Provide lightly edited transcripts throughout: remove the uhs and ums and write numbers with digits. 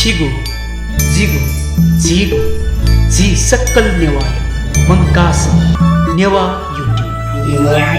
छिगो जिगो झिगो झी सक्कल नेवाय मंकास नेवा युट्युब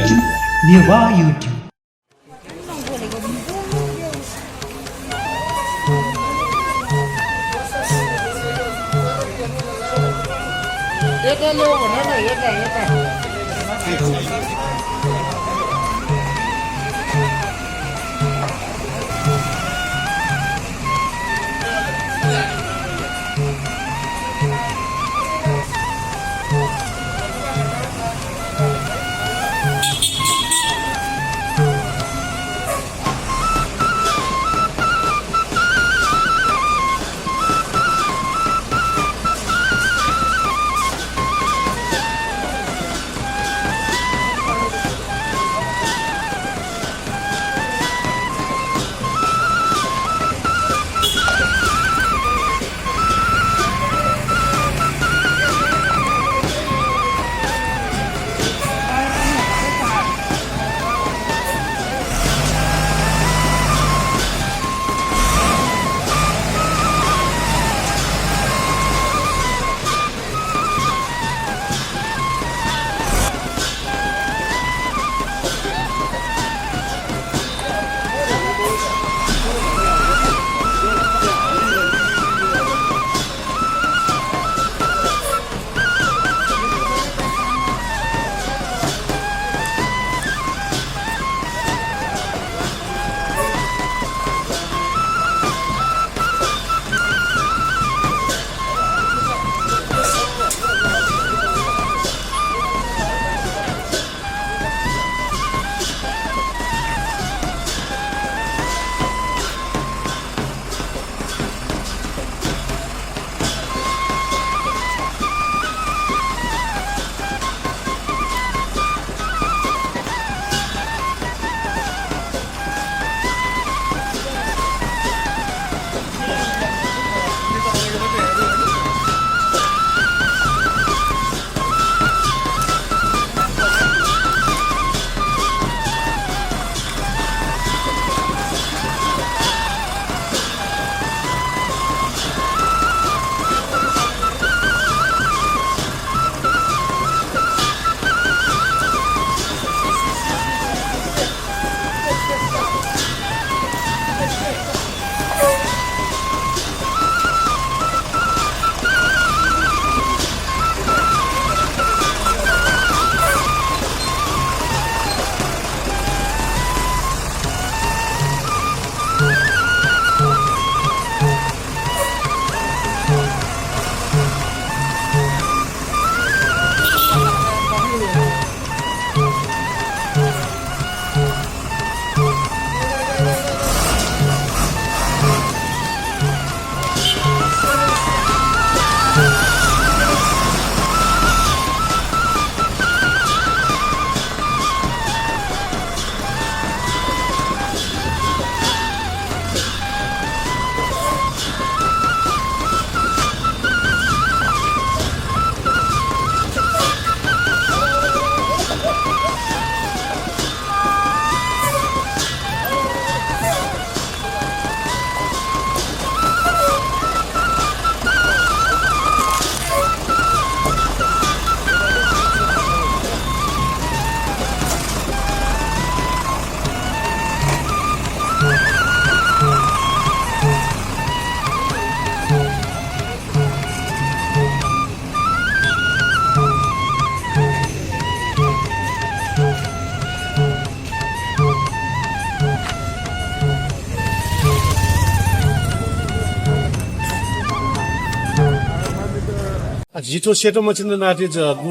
जितो सेटो मचिन नाटे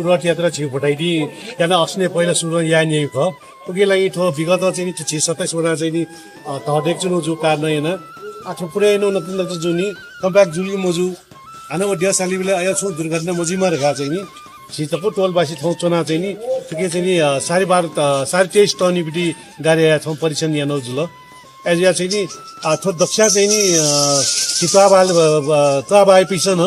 रथ यात्रा छिउ भोटाइटी याना अस्ने पहिला सुरु या नि ख उके लागि थो विगत चाहिँ 27 वटा चाहिँ नि तहडेक जुन जो कारण हैन आठो पुरै न नतिन जुनी कम्प्याक जुली मजु आना वड्या सालीले आया छु दुर्घटना मजिमा रखा चाहिँ नि सितको टोलबासी थौ चना चाहिँ नि के चाहिँ नि 12.5 टनबिटी गाडी आया थौ परीक्षण यानो जुल एजिया चाहिँ नि थो दक्षा चाहिँ नि सिताबाल तबाय पिसन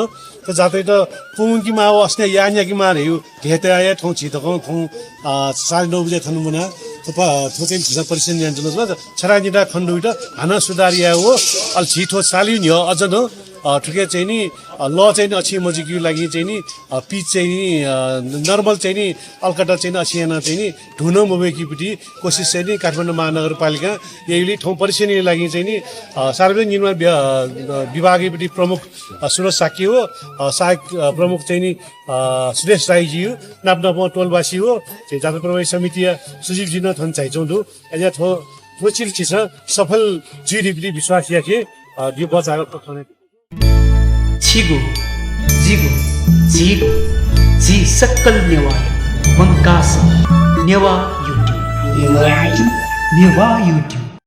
त जातै त पुंकी मा अस्ने यान्या कि मार हेउ घेते आया थौ छितको थौ 9:30 बजे थनु मुना थपा थोचेन छिसा परीक्षण यान जुल छरा जिटा खण्डुइटा हाना सुधारिया हो अल छिठो सालिन्यो अझ न ठुकै चाहिँ नि ल चाहिँ नि अच्छी मजिकी लागि चाहिँ नि पिच चाहिँ नि नर्मल चाहिँ नि अलकटा चाहिँ असियाना चाहिँ नि ढुन मोबेकीपट्टि कोसिस चाहिँ नि काठमाडौँ महानगरपालिका यही ठाउँ परिसीमन लागि चाहिँ नि सार्वजनिक निर्माण विभागीपट्टि प्रमुख सुरज शाक्य हो सहायक प्रमुख चाहिँ नि सुरेश राईजी हो नाप्नापमा टोलवासी हो चाहिँ जात्रा प्रभावी समिति सुजीवजी न थन चाहिँचौँ यहाँ थो चिल्ची छ सफल जुरीपट्टि विश्वास याखे यो बचाएर पठाउने छिगो जिगो झिगो झी सक्कल नेवाय मंकास नेवा युट्युब